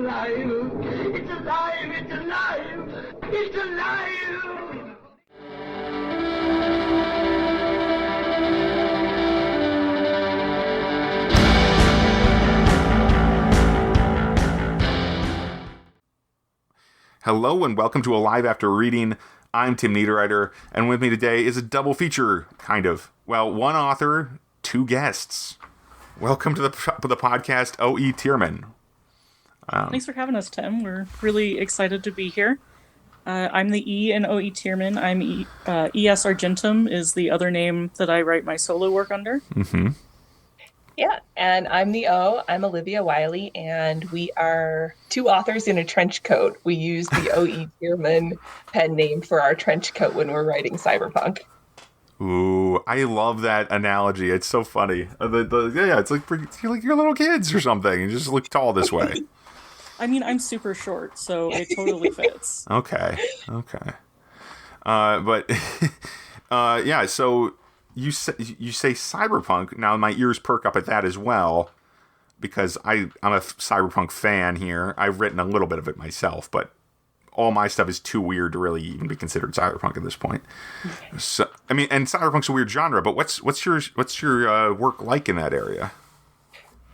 alive! It's alive! It's alive! It's alive! Hello and welcome to Alive After Reading. I'm Tim Niederreiter, and with me today is a double feature, kind of. Well, one author, two guests. Welcome to the podcast, O.E. Tearmann. Thanks for having us, Tim. We're really excited to be here. I'm the E in O.E. Tearmann. I'm E.S. Argentum is the other name that I write my solo work under. Mm-hmm. Yeah, and I'm the O. I'm Olivia Wiley, and we are two authors in a trench coat. We use the O.E. Tearmann pen name for our trench coat when we're writing cyberpunk. Ooh, I love that analogy. It's so funny. It's like you're little kids or something. You just look tall this way. I mean, I'm super short, so it totally fits. Okay. But yeah, so you say cyberpunk. Now my ears perk up at that as well, because I'm a cyberpunk fan here. I've written a little bit of it myself, but all my stuff is too weird to really even be considered cyberpunk at this point. So I mean, and cyberpunk's a weird genre, but what's your work like in that area?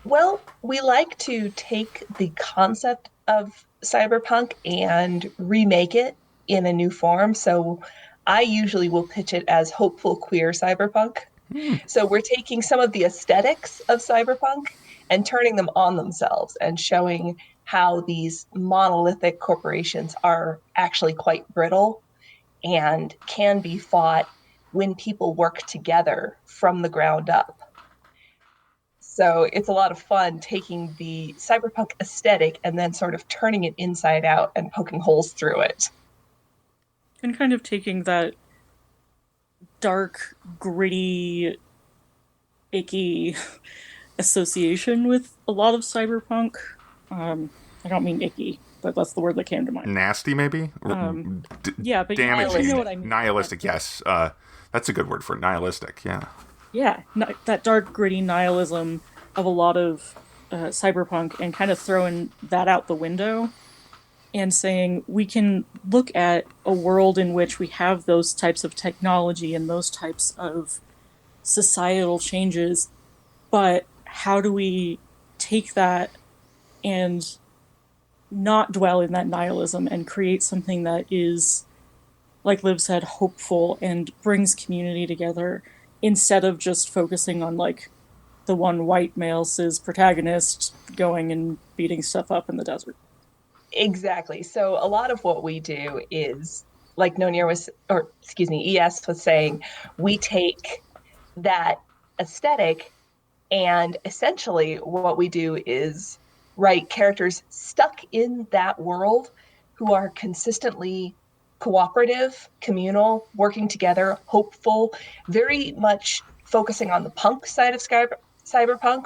Well, we like to take the concept of cyberpunk and remake it in a new form. So I usually will pitch it as hopeful queer cyberpunk. So we're taking some of the aesthetics of cyberpunk and turning them on themselves and showing how these monolithic corporations are actually quite brittle and can be fought when people work together from the ground up. So it's a lot of fun taking the cyberpunk aesthetic and then sort of turning it inside out and poking holes through it. And kind of taking that dark, gritty, icky association with a lot of cyberpunk. I don't mean icky, but that's the word that came to mind. Nasty, maybe? Yeah, but damaging. You know what I mean. Nihilistic, yes. That's a good word for it. Nihilistic, yeah. Yeah, that dark, gritty nihilism of a lot of cyberpunk, and kind of throwing that out the window and saying we can look at a world in which we have those types of technology and those types of societal changes, but how do we take that and not dwell in that nihilism and create something that is, like Liv said, hopeful and brings community together, instead of just focusing on, like, the one white male cis protagonist going and beating stuff up in the desert. Exactly. So a lot of what we do is, like ES was saying, we take that aesthetic, and essentially what we do is write characters stuck in that world who are consistently cooperative, communal, working together, hopeful, very much focusing on the punk side of cyberpunk,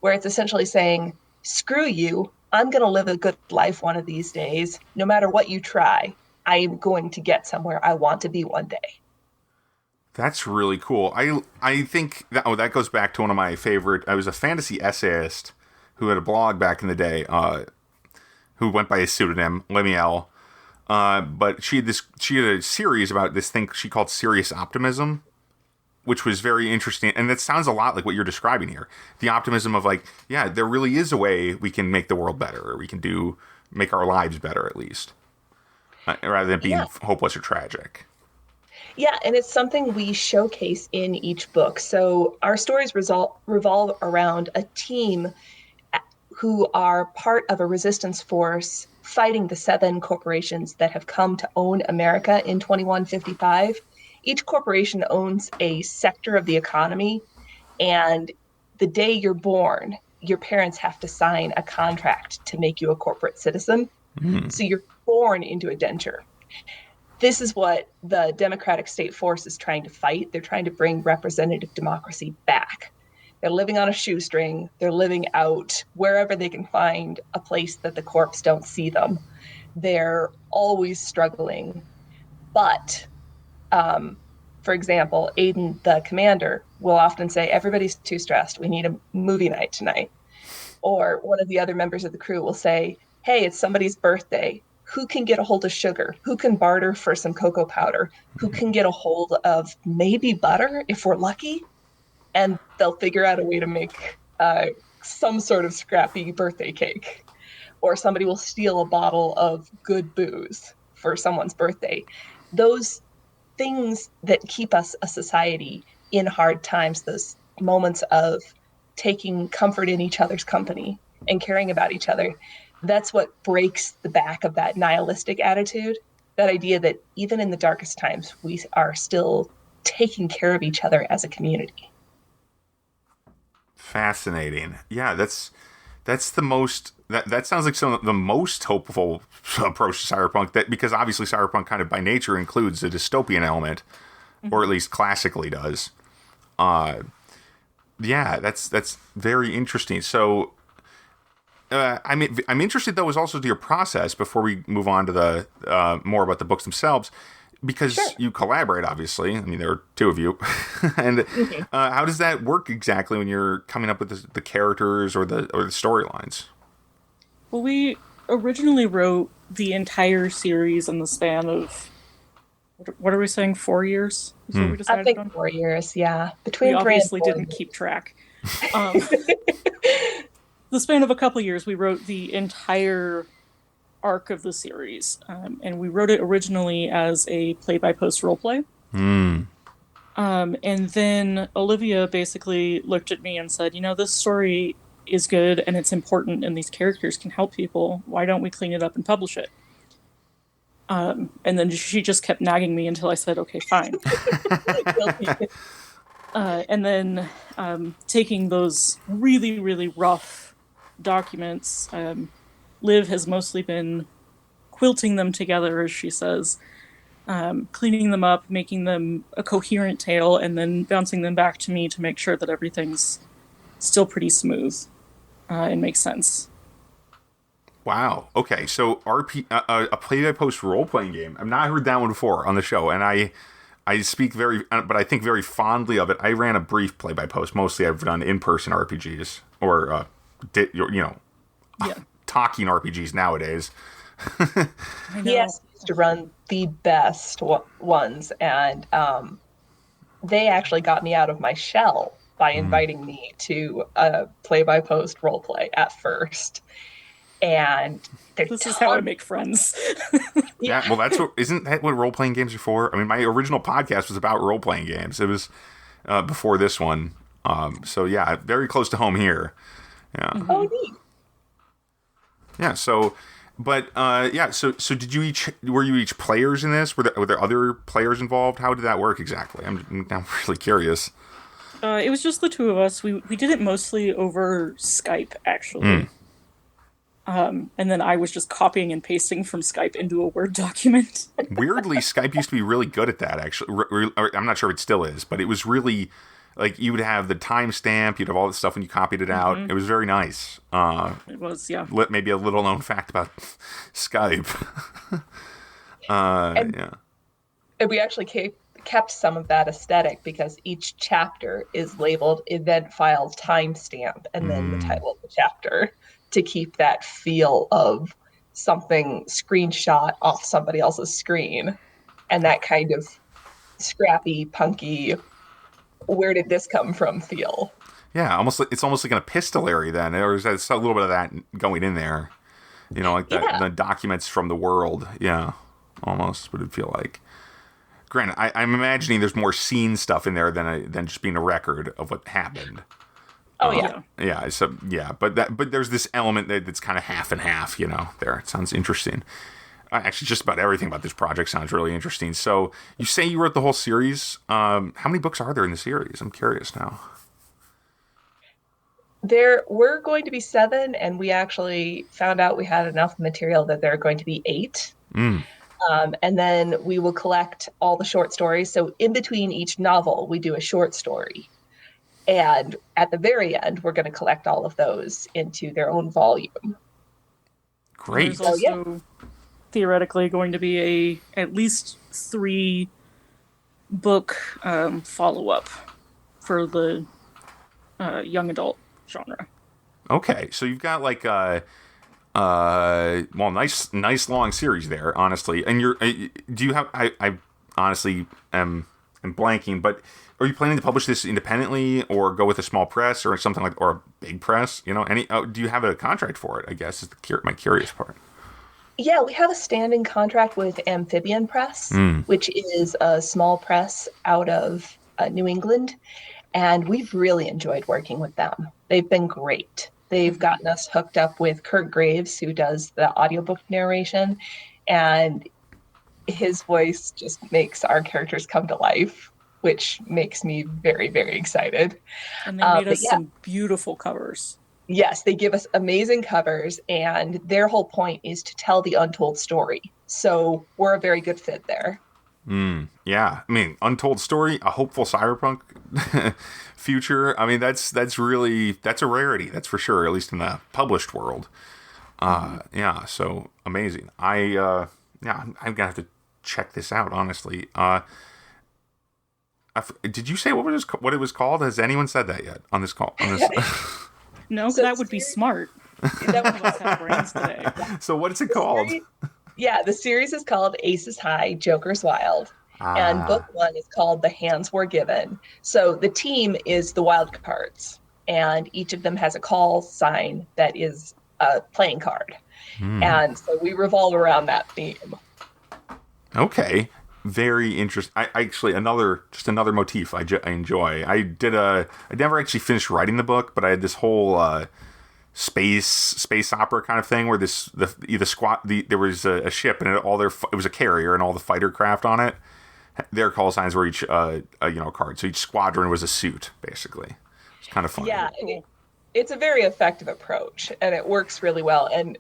where it's essentially saying, screw you, I'm going to live a good life one of these days. No matter what you try, I am going to get somewhere I want to be one day. That's really cool. I think that goes back to one of my favorite. I was a fantasy essayist who had a blog back in the day, who went by a pseudonym, Lemuel. But she had a series about this thing she called Serious Optimism, which was very interesting. And that sounds a lot like what you're describing here. The optimism of, like, yeah, there really is a way we can make the world better, or we can make our lives better, at least, rather than being hopeless or tragic. Yeah, and it's something we showcase in each book. So our stories revolve around a team who are part of a resistance force fighting the 7 corporations that have come to own America in 2155. Each corporation owns a sector of the economy, and the day you're born, your parents have to sign a contract to make you a corporate citizen. So you're born into a denture. This is what the Democratic State Force is trying to fight. They're trying to bring representative democracy back. They're living on a shoestring. They're living out wherever they can find a place that the corps don't see them. They're always struggling. But, for example, Aiden, the commander, will often say, everybody's too stressed. We need a movie night tonight. Or one of the other members of the crew will say, hey, it's somebody's birthday. Who can get a hold of sugar? Who can barter for some cocoa powder? Who can get a hold of maybe butter if we're lucky? And they'll figure out a way to make some sort of scrappy birthday cake. Or somebody will steal a bottle of good booze for someone's birthday. Those things that keep us a society in hard times, those moments of taking comfort in each other's company and caring about each other, that's what breaks the back of that nihilistic attitude, that idea that even in the darkest times, we are still taking care of each other as a community. Fascinating. Yeah, that's the most that sounds like some of the most hopeful approach to cyberpunk, that because obviously cyberpunk kind of by nature includes a dystopian element, or at least classically does. Yeah, that's very interesting. So I'm interested though, is also to your process before we move on to the more about the books themselves, because Sure. you collaborate, obviously. I mean, there are two of you, and how does that work exactly when you're coming up with the characters or the storylines? Well, we originally wrote the entire series in the span of, what are we saying, 4 years? Is what we I decided think on? 4 years, yeah. We Between 3 and obviously 4 didn't years. keep track. The span of a couple of years, we wrote the entire arc of the series, and we wrote it originally as a play-by-post roleplay. And then Olivia basically looked at me and said, this story is good and it's important and these characters can help people. Why don't we clean it up and publish it? And then she just kept nagging me until I said, okay, fine. And then taking those really, really rough documents, Liv has mostly been quilting them together, as she says, cleaning them up, making them a coherent tale, and then bouncing them back to me to make sure that everything's still pretty smooth and makes sense. Wow. Okay. So a play-by-post role-playing game. I've not heard that one before on the show, and I speak but I think very fondly of it. I ran a brief play-by-post. Mostly, I've done in-person RPGs or talking RPGs nowadays. Yes, used to run the best ones, and they actually got me out of my shell by inviting me to a play-by-post roleplay at first. And this is how I make friends. Yeah, well, isn't that what role-playing games are for? I mean, my original podcast was about role-playing games. It was before this one. So yeah, very close to home here. Yeah. Mm-hmm. Oh, neat. Yeah. So, but So did you were you each players in this? Were there other players involved? How did that work exactly? I'm really curious. It was just the two of us. We did it mostly over Skype, actually. And then I was just copying and pasting from Skype into a Word document. Weirdly, Skype used to be really good at that, actually. I'm not sure if it still is, but it was really, like, you would have the timestamp, you'd have all this stuff when you copied it out. It was very nice. It was, yeah. Maybe a little known fact about Skype. Yeah. And we actually kept some of that aesthetic because each chapter is labeled event file timestamp and then the title of the chapter, to keep that feel of something screenshot off somebody else's screen and that kind of scrappy, punky, where did this come from feel. Yeah, it's almost like an epistolary then. There's a little bit of that going in there. Like the documents from the world. Yeah, almost would it feel like. Granted, I'm imagining there's more scene stuff in there than just being a record of what happened. Oh yeah. Yeah. So yeah, but there's this element that's kind of half and half. There. It sounds interesting. Actually, just about everything about this project sounds really interesting. So you say you wrote the whole series. How many books are there in the series? I'm curious now. There were going to be 7, and we actually found out we had enough material that there are going to be 8. And then we will collect all the short stories. So in between each novel, we do a short story. And at the very end, we're going to collect all of those into their own volume. Great. There's also theoretically going to be at least 3 book follow-up for the young adult genre. Okay, so you've got like Well, nice long series there, honestly. And do you have? I honestly am blanking, but are you planning to publish this independently, or go with a small press, or something like, or a big press? You know, do you have a contract for it? I guess is my curious part. Yeah, we have a standing contract with Amphibian Press, which is a small press out of New England, and we've really enjoyed working with them. They've been great. They've gotten us hooked up with Kurt Graves, who does the audiobook narration, and his voice just makes our characters come to life, which makes me very, very excited. And they made us some beautiful covers. Yes, they give us amazing covers, and their whole point is to tell the untold story. So we're a very good fit there. Yeah, I mean, untold story, a hopeful cyberpunk future. I mean, that's a rarity, that's for sure, at least in the published world. Yeah, so amazing. I'm gonna have to check this out, honestly. Did you say what it was called? Has anyone said that yet on this call? No, so that would be smart. That would have brains today. So what is it called? The series is called Aces High, Jokers Wild. And book 1 is called The Hands Were Given. So the team is the wild cards, and each of them has a call sign that is a playing card. And so we revolve around that theme. Okay. Very interesting. I actually another motif I enjoy. I never actually finished writing the book, but I had this whole space opera kind of thing where there was a ship, and it was a carrier, and all the fighter craft on it, their call signs were each a card. So each squadron was a suit, basically. It's kind of fun. Yeah, it's a very effective approach, and it works really well. And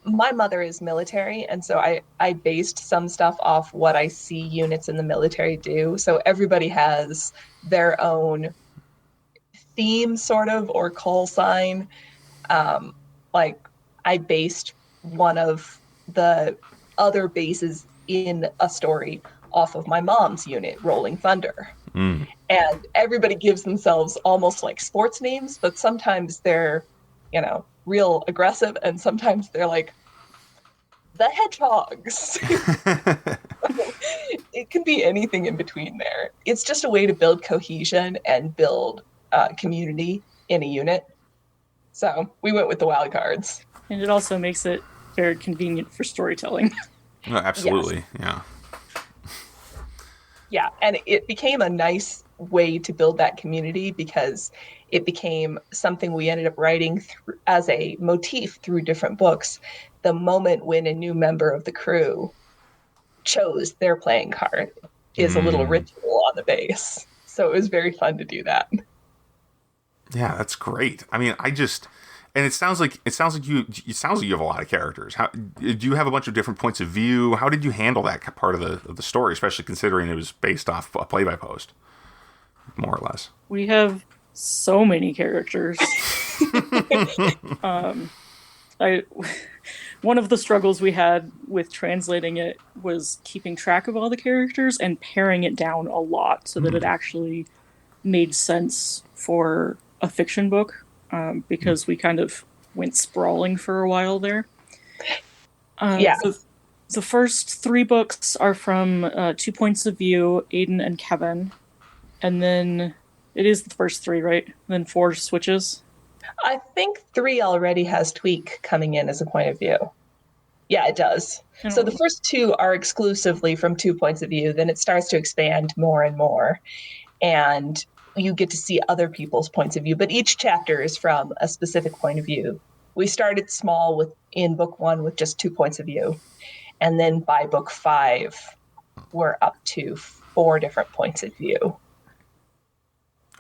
my mother is military, and so I based some stuff off what I see units in the military do. So everybody has their own theme, sort of, or call sign. Like, I based one of the other bases in a story off of my mom's unit, Rolling Thunder. And everybody gives themselves almost like sports names, but sometimes they're, real aggressive, and sometimes they're like the Hedgehogs. It can be anything in between there. It's just a way to build cohesion and build community in a unit. So we went with the wild cards. And it also makes it very convenient for storytelling. Oh, absolutely. Yes. Yeah, and it became a nice way to build that community because it became something we ended up writing as a motif through different books. The moment when a new member of the crew chose their playing card is a little ritual on the base. So it was very fun to do that. Yeah, that's great. I mean, and it sounds like you have a lot of characters. Do you have a bunch of different points of view? How did you handle that part of the story, especially considering it was based off a play-by-post, more or less? We have so many characters. One of the struggles we had with translating it was keeping track of all the characters and paring it down a lot so that it actually made sense for a fiction book. Because we kind of went sprawling for a while there. So the first 3 books are from 2 points of view, Aiden and Kevin. And then it is the first 3, right? And then 4 switches. I think 3 already has Tweak coming in as a point of view. Yeah, it does. So the first 2 are exclusively from 2 points of view. Then it starts to expand more and more. And you get to see other people's points of view, but each chapter is from a specific point of view. We started small in book 1 with just 2 points of view. And then by book 5, we're up to 4 different points of view.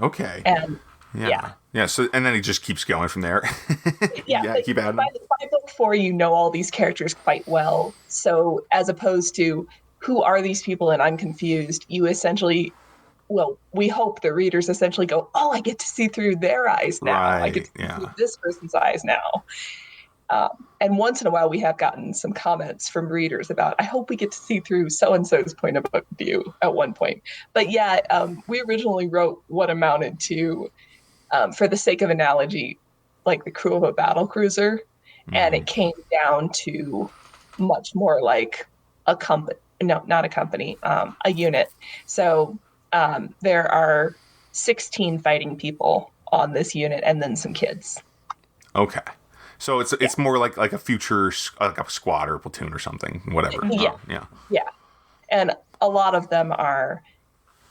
Okay. And yeah. So, and then it just keeps going from there. Keep adding. By book 4, you know all these characters quite well. So as opposed to who are these people and I'm confused, you essentially, we hope the readers essentially go, oh, I get to see through their eyes now. Right, I get to see through this person's eyes now. And once in a while, we have gotten some comments from readers about, I hope we get to see through so-and-so's point of view at one point. But we originally wrote what amounted to, for the sake of analogy, like the crew of a battle cruiser. and it came down to much more like a company. No, not a company, a unit. So there are 16 fighting people on this unit, and then some kids. Okay. So it's more like a future like a squad or a platoon or something, whatever. Yeah. Yeah. And a lot of them are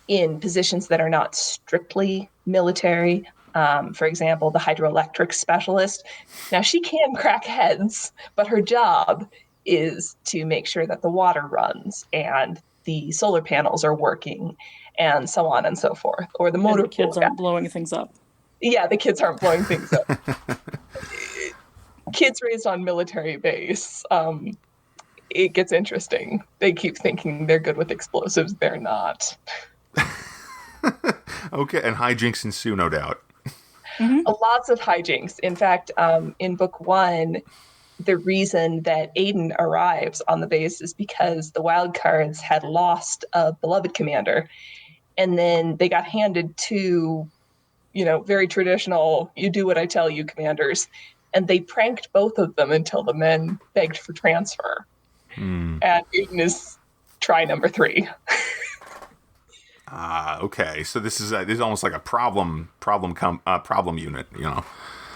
in positions that are not strictly military. For example, the hydroelectric specialist. Now, she can crack heads, but her job is to make sure that the water runs and the solar panels are working and so on and so forth. Or the motor And the kids aren't blowing things up. Yeah, the kids aren't blowing things up. Kids raised on military base, it gets interesting. They keep thinking they're good with explosives. They're not. Okay, and hijinks ensue, no doubt. Lots of hijinks. In fact, in book 1, the reason that Aiden arrives on the base is because the wildcards had lost a beloved commander, and then they got handed two, very traditional, you do what I tell you commanders, and they pranked both of them until the men begged for transfer. And Aiden is try number 3. Okay. So this is almost like a problem unit,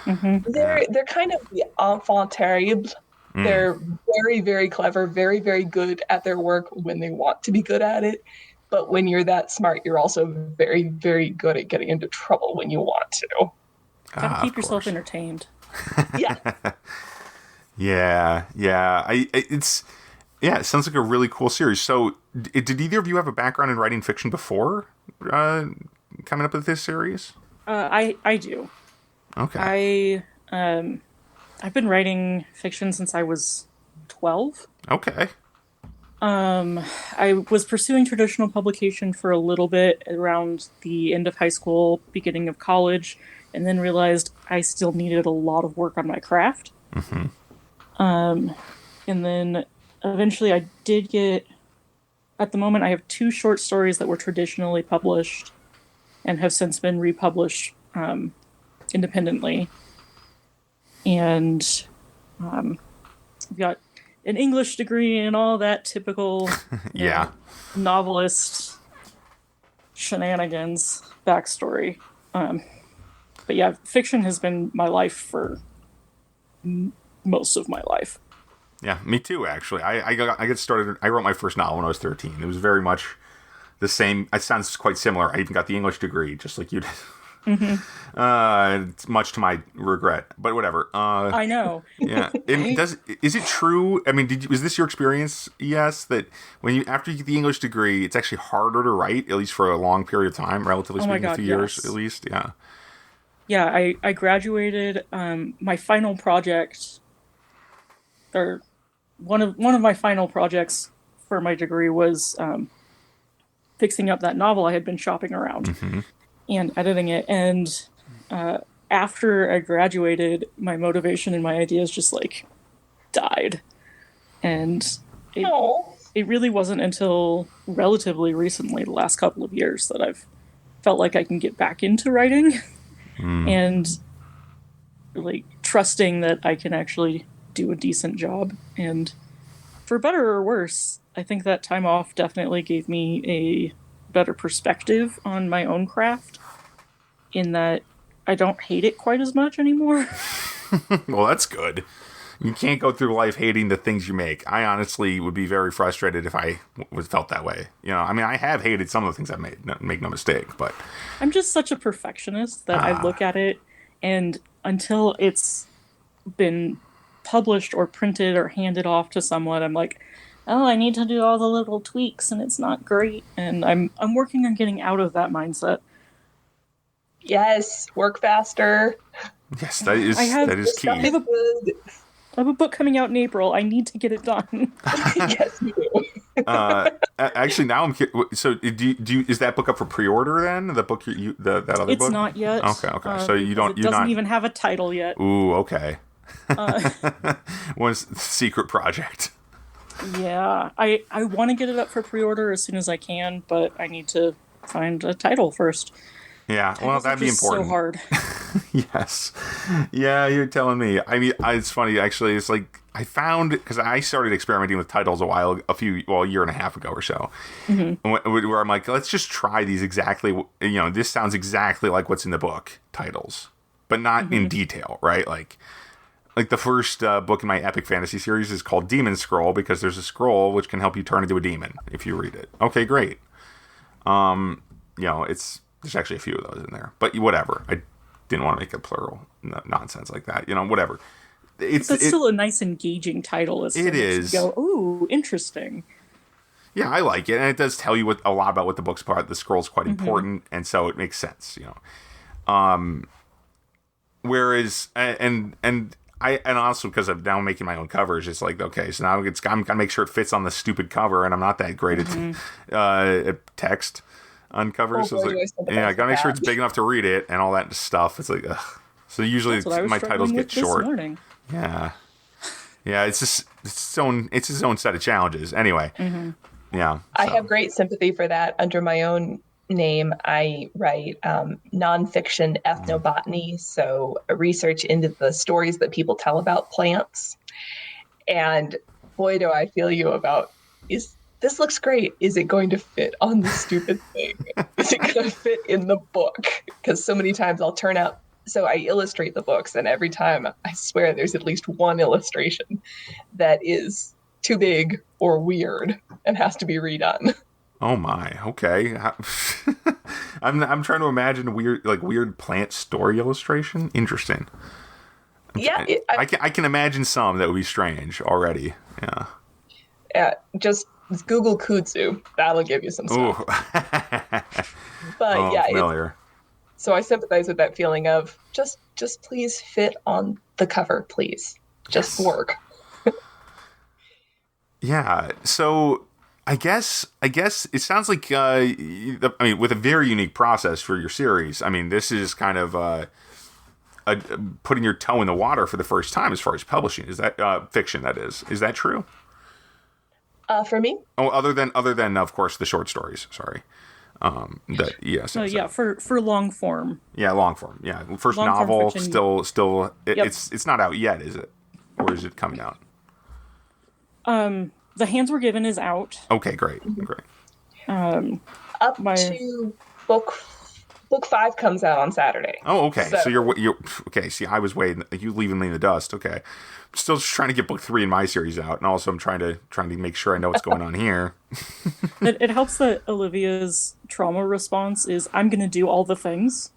They're kind of the enfant terrible. They're very, very clever, very, very good at their work when they want to be good at it. But when you're that smart, you're also very, very good at getting into trouble when you want to. Gotta keep yourself entertained. Yeah. It sounds like a really cool series. So, did either of you have a background in writing fiction before coming up with this series? I do. Okay. I've been writing fiction since I was 12. Okay. I was pursuing traditional publication for a little bit around the end of high school, beginning of college, and then realized I still needed a lot of work on my craft. And then eventually I did get, at the moment I have 2 short stories that were traditionally published and have since been republished independently. And I've got an English degree and all that typical novelist shenanigans backstory. But yeah, fiction has been my life for most of my life. Yeah, me too, actually. I got started, I wrote my first novel when I was 13. It was very much the same. It sounds quite similar. I even got the English degree, just like you did. Much to my regret, but whatever. I know. Yeah. Is it true? I mean, was this your experience? Yes, that after you get the English degree, it's actually harder to write, at least for a long period of time, relatively speaking, a few years at least. Yeah. Yeah, I graduated. My final project, or one of my final projects for my degree was fixing up that novel I had been shopping around. And editing it, and after I graduated, my motivation and my ideas just died, and it really wasn't until relatively recently, the last couple of years, that I've felt like I can get back into writing, and trusting that I can actually do a decent job. And for better or worse, I think that time off definitely gave me a better perspective on my own craft, in that I don't hate it quite as much anymore. Well, that's good. You can't go through life hating the things you make. I honestly would be very frustrated if I felt that way. I mean, I have hated some of the things I've made, make no mistake, but I'm just such a perfectionist that I look at it, and until it's been published or printed or handed off to someone, I'm like, oh, I need to do all the little tweaks, and it's not great. And I'm working on getting out of that mindset. Yes, work faster. Yes, that is key. I have a book coming out in April. I need to get it done. Yes, you do. Actually, now I'm so. Do you, is that book up for pre-order then? The book that other book? It's not yet. Okay. So you don't. It doesn't even have a title yet. Ooh, okay. Was secret project. Yeah, I want to get it up for pre-order as soon as I can, but I need to find a title first. Yeah, well, that'd be important. So hard. Yes. Yeah, you're telling me. I mean, it's funny, actually. It's like, I found, because I started experimenting with titles a year and a half ago or so, where I'm like, let's just try these exactly, this sounds exactly like what's in the book titles, but not in detail, right? Like the first book in my epic fantasy series is called Demon Scroll, because there's a scroll which can help you turn into a demon if you read it. Okay, great. There's actually a few of those in there, but whatever. I didn't want to make a plural nonsense like that. Whatever. It's still a nice, engaging title. It is. Go, ooh, interesting. Yeah, I like it, and it does tell you a lot about what the book's about. The scroll's quite important, and so it makes sense. Whereas, and also because I'm now making my own covers, it's like, okay, so now I'm gonna make sure it fits on the stupid cover, and I'm not that great at text on covers. So it's like, I gotta make sure it's big enough to read it and all that stuff. It's like, ugh. So usually my titles get short. Yeah, it's its own set of challenges. Anyway, yeah. I have great sympathy for that. Under my own name, I write nonfiction ethnobotany, so research into the stories that people tell about plants. And boy, do I feel you about, this looks great. Is it going to fit on the stupid thing? Is it going to fit in the book? Because so many times I'll turn out, so I illustrate the books, and every time I swear there's at least one illustration that is too big or weird and has to be redone. Oh my, okay. I'm trying to imagine weird plant story illustration. Interesting. Yeah, I can imagine some that would be strange already. Yeah. Just Google kudzu. That'll give you some stuff. But yeah, familiar. So I sympathize with that feeling of just please fit on the cover, please. Just work. Yeah. So I guess it sounds like with a very unique process for your series. I mean, this is kind of putting your toe in the water for the first time as far as publishing. Is that fiction? That is that true? For me? Oh, other than of course the short stories. Sorry. For long form. Yeah, long form. Yeah, first long novel fiction, still. It's not out yet, is it? Or is it coming out? The Hands Were Given is out. Okay, great. Up to book 5 comes out on Saturday. Oh, okay. So you're okay. See, I was waiting. You leaving me in the dust. Okay. I'm still just trying to get book 3 in my series out, and also I'm trying to make sure I know what's going on here. It helps that Olivia's trauma response is, I'm going to do all the things.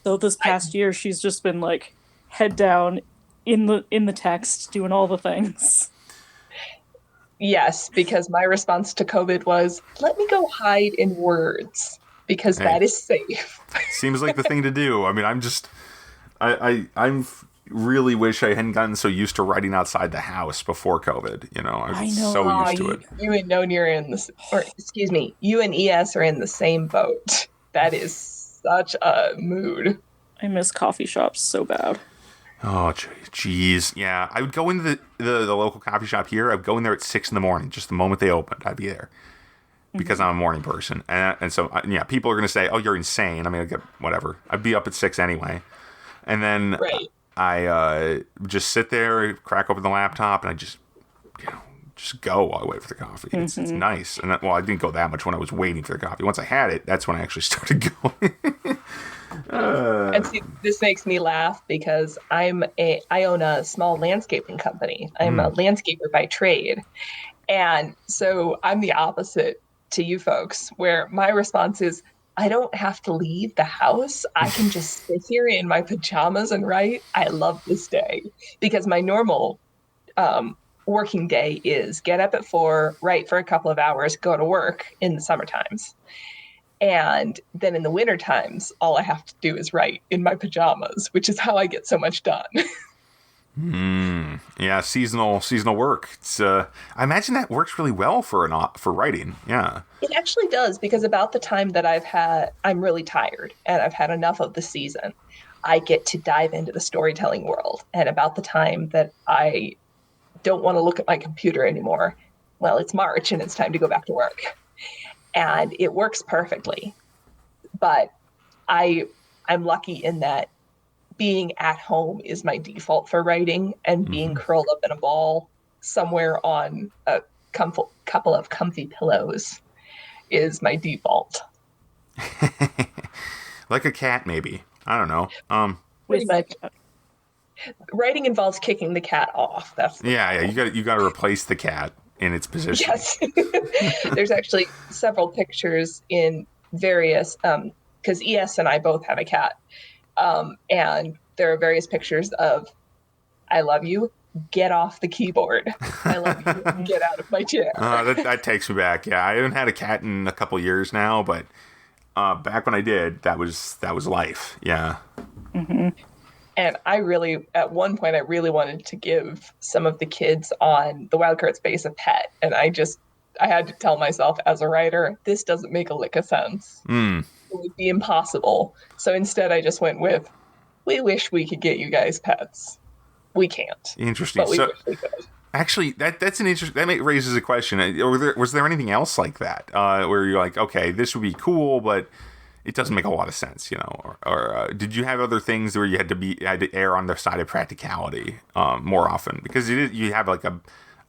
So this past year, she's just been like head down in the text, doing all the things. Yes, because my response to COVID was, let me go hide in words, because that is safe. Seems like the thing to do. I mean, I'm really wish I hadn't gotten so used to writing outside the house before COVID. I was so used to it. You and Noni are you and ES are in the same boat. That is such a mood. I miss coffee shops so bad. Oh, jeez. Yeah, I would go into the local coffee shop here. I'd go in there at 6 a.m, just the moment they opened. I'd be there because I'm a morning person. And so, people are going to say, oh, you're insane. I mean, I'd get whatever. I'd be up at 6 anyway. And then I just sit there, crack open the laptop, and I just go while I wait for the coffee. It's nice. And I didn't go that much when I was waiting for the coffee. Once I had it, that's when I actually started going. And see, this makes me laugh because I own a small landscaping company. I'm a landscaper by trade. And so I'm the opposite to you folks, where my response is, I don't have to leave the house. I can just sit here in my pajamas and write. I love this day, because my normal working day is get up at 4, write for a couple of hours, go to work in the summer times. And then in the winter times, all I have to do is write in my pajamas, which is how I get so much done. Yeah, seasonal work. It's I imagine that works really well for writing. Yeah, it actually does, because about the time that I'm really tired and I've had enough of the season, I get to dive into the storytelling world. And about the time that I don't want to look at my computer anymore, well, it's March and it's time to go back to work. And it works perfectly. But I'm lucky in that being at home is my default for writing, and being curled up in a ball somewhere on a couple of comfy pillows is my default. Like a cat, maybe. I don't know. Pretty much. Writing involves kicking the cat off. That's yeah. You got to replace the cat in its position. Yes. There's actually several pictures in various, because ES and I both have a cat. And there are various pictures of, I love you, get off the keyboard. I love you, get out of my chair. That takes me back. Yeah, I haven't had a cat in a couple years now, but back when I did, that was life. Yeah. Mm-hmm. And at one point, I really wanted to give some of the kids on the Wildcard space a pet. And I had to tell myself as a writer, this doesn't make a lick of sense. It would be impossible. So instead, I just went with, we wish we could get you guys pets. We can't. Interesting. But we wish we could. Actually, that's an interesting. That raises a question. Was there anything else like that where you're like, okay, this would be cool, but it doesn't make a lot of sense, you know? Or did you have other things where you had to err on the side of practicality more often, because you have like a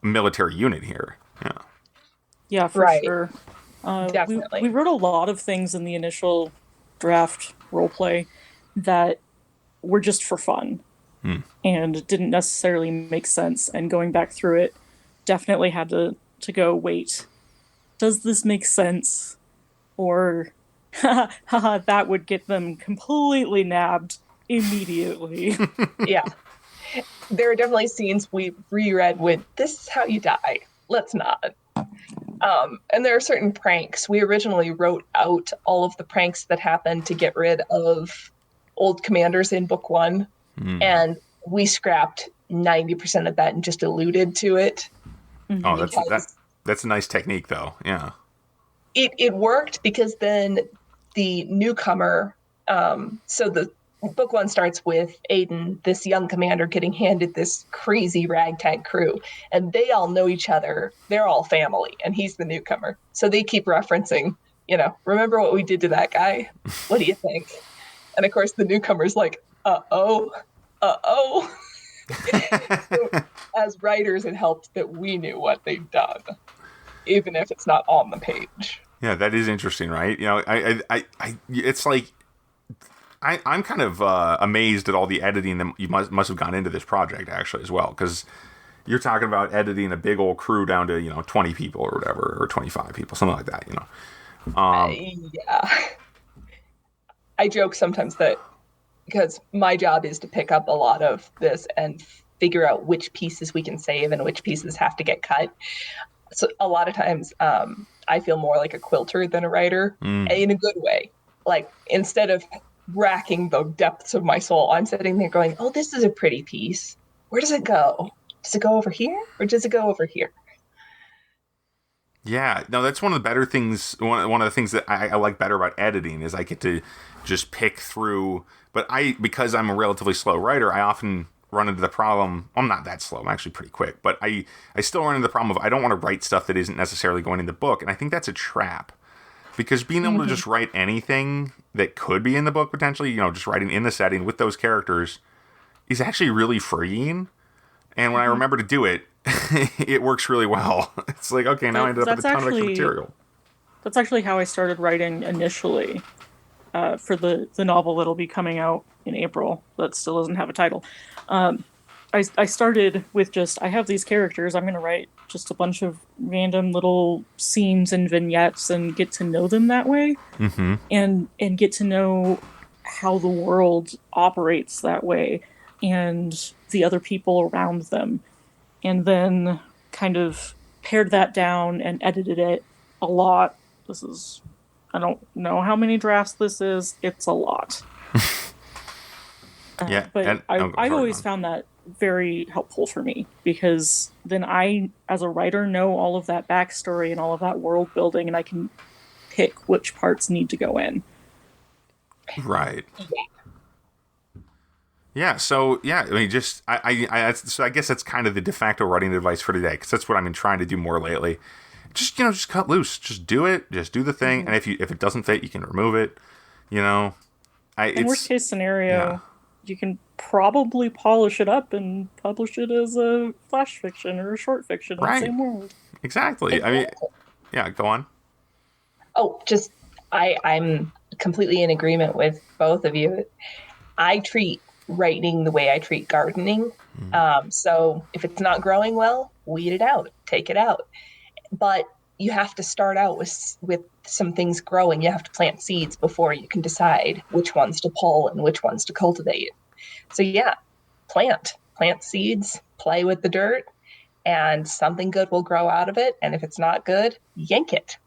military unit here? Yeah. Yeah, for Right. sure. Definitely. We wrote a lot of things in the initial draft roleplay that were just for fun and didn't necessarily make sense. And going back through it, definitely had to go, wait, does this make sense? Or, haha, that would get them completely nabbed immediately. Yeah. There are definitely scenes we reread with, this is how you die. Let's not. And there are certain pranks. We originally wrote out all of the pranks that happened to get rid of old commanders in book 1. And we scrapped 90% of that and just alluded to it. Oh, that's a nice technique, though. Yeah. It worked because then the newcomer, so the book 1 starts with Aiden, this young commander, getting handed this crazy ragtag crew, and they all know each other. They're all family, and he's the newcomer. So they keep referencing, remember what we did to that guy? What do you think? And of course, the newcomer's like, uh-oh. So, as writers, it helped that we knew what they'd done, even if it's not on the page. Yeah, that is interesting, right? It's like, I'm kind of amazed at all the editing that you must have gone into this project, actually, as well, because you're talking about editing a big old crew down to 20 people or whatever, or 25 people, something like that. Yeah, I joke sometimes that because my job is to pick up a lot of this and figure out which pieces we can save and which pieces have to get cut. So a lot of times, I feel more like a quilter than a writer, in a good way. Like, instead of racking the depths of my soul, I'm sitting there going, oh, this is a pretty piece. Where does it go? Does it go over here, or does it go over here? Yeah, no, that's one of the better things. One of the things that I like better about editing is I get to just pick through. But because I'm a relatively slow writer, I often run into the problem. I'm not that slow. I'm actually pretty quick. But I still run into the problem of I don't want to write stuff that isn't necessarily going in the book. And I think that's a trap. Because being able to just write anything that could be in the book, potentially, just writing in the setting with those characters, is actually really freeing. And when I remember to do it, it works really well. It's like, okay, now I ended up with a ton of extra material. That's actually how I started writing initially for the novel that'll be coming out in April. That still doesn't have a title. I started with I have these characters. I'm going to write just a bunch of random little scenes and vignettes and get to know them that way. And get to know how the world operates that way and the other people around them. And then kind of pared that down and edited it a lot. I don't know how many drafts this is. It's a lot. Yeah, but I've always found that very helpful for me, because then I, as a writer, know all of that backstory and all of that world building, and I can pick which parts need to go in. Right. Yeah. So I mean, so I guess that's kind of the de facto writing advice for today, because that's what I've been trying to do more lately. Just cut loose. Just do it. Just do the thing. And if it doesn't fit, you can remove it. In worst case scenario, you can probably polish it up and publish it as a flash fiction or a short fiction in the Right. same world. Exactly. I mean, yeah, go on. Oh, just I'm completely in agreement with both of you. I treat writing the way I treat gardening. So if it's not growing well, weed it out, take it out. But you have to start out with some things growing. You have to plant seeds before you can decide which ones to pull and which ones to cultivate. So yeah, plant seeds, play with the dirt, and something good will grow out of it. And if it's not good, yank it.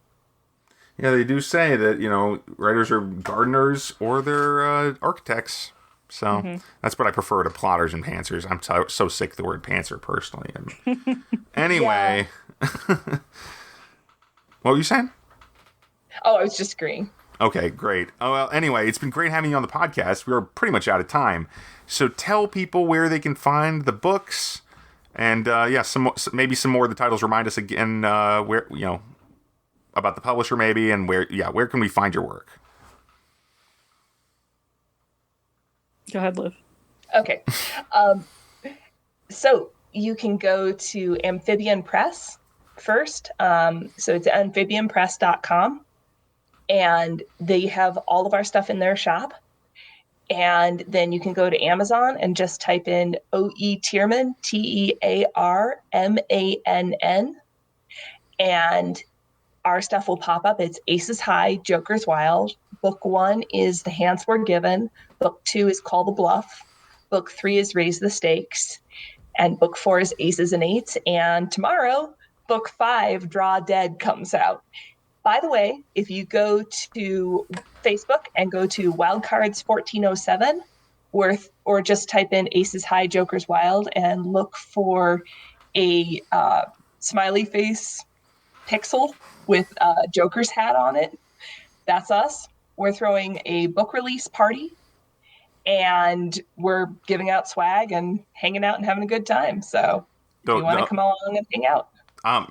Yeah, they do say that, writers are gardeners or they're architects. So that's what I prefer to plotters and pantsers. I'm so sick of the word pantser personally. Anyway, what were you saying? Oh, I was just agreeing. Okay, great. Oh, well, anyway, it's been great having you on the podcast. We're pretty much out of time. So tell people where they can find the books and, maybe some more of the titles. Remind us again where, about the publisher maybe and where can we find your work? Go ahead, Liv. Okay. So you can go to Amphibian Press first. So it's amphibianpress.com. And they have all of our stuff in their shop. And then you can go to Amazon and just type in O.E. Tearmann, Tearmann. And our stuff will pop up. It's Aces High, Joker's Wild. Book 1 is The Hands Were Given. Book 2 is Call the Bluff. Book 3 is Raise the Stakes. And book 4 is Aces and Eights. And tomorrow, book 5, Draw Dead, comes out. By the way, if you go to Facebook and go to Wildcards 1407, or just type in Aces High, Joker's Wild, and look for a smiley face pixel with Joker's hat on it, that's us. We're throwing a book release party, and we're giving out swag and hanging out and having a good time. So if you want to come along and hang out.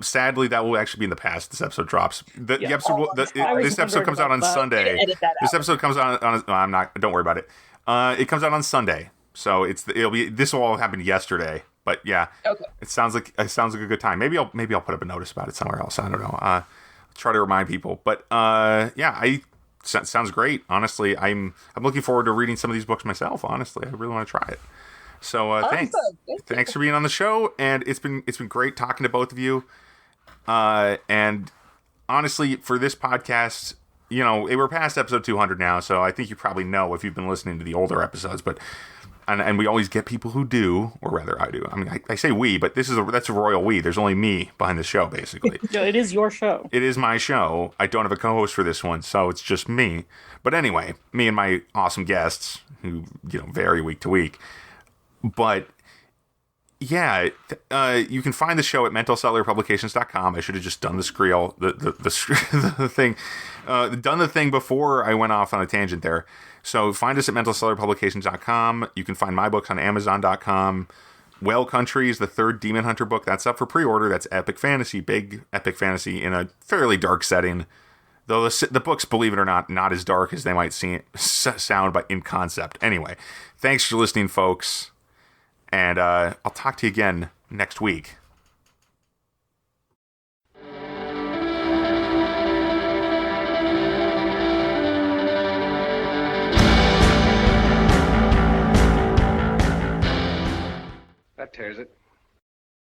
Sadly, that will actually be in the past. This episode drops. This episode comes out on that. Sunday. This episode comes out on. I'm not. Don't worry about it. It comes out on Sunday, so this will all happen yesterday. But yeah, okay. It sounds like a good time. Maybe I'll put up a notice about it somewhere else. I don't know. Try to remind people. But sounds great. Honestly, I'm looking forward to reading some of these books myself. Honestly, I really want to try it. So awesome. Thanks for being on the show, and it's been great talking to both of you. And honestly, for this podcast, we're past episode 200 now, so I think you probably know if you've been listening to the older episodes. But and we always get people who do, or rather, I do. I mean, I say we, but that's a royal we. There's only me behind the show, basically. No, it is your show. It is my show. I don't have a co-host for this one, so it's just me. But anyway, me and my awesome guests who vary week to week. But yeah, you can find the show at mentalcellularpublications.com. I should have just done the screel, the thing, done the thing before I went off on a tangent there. So find us at mentalcellularpublications.com. You can find my books on amazon.com. Well Country is the third Demon Hunter book. That's up for pre-order. That's epic fantasy, big epic fantasy in a fairly dark setting. Though the books, believe it or not as dark as they might sound, but in concept. Anyway, thanks for listening, folks. And I'll talk to you again next week. That tears it.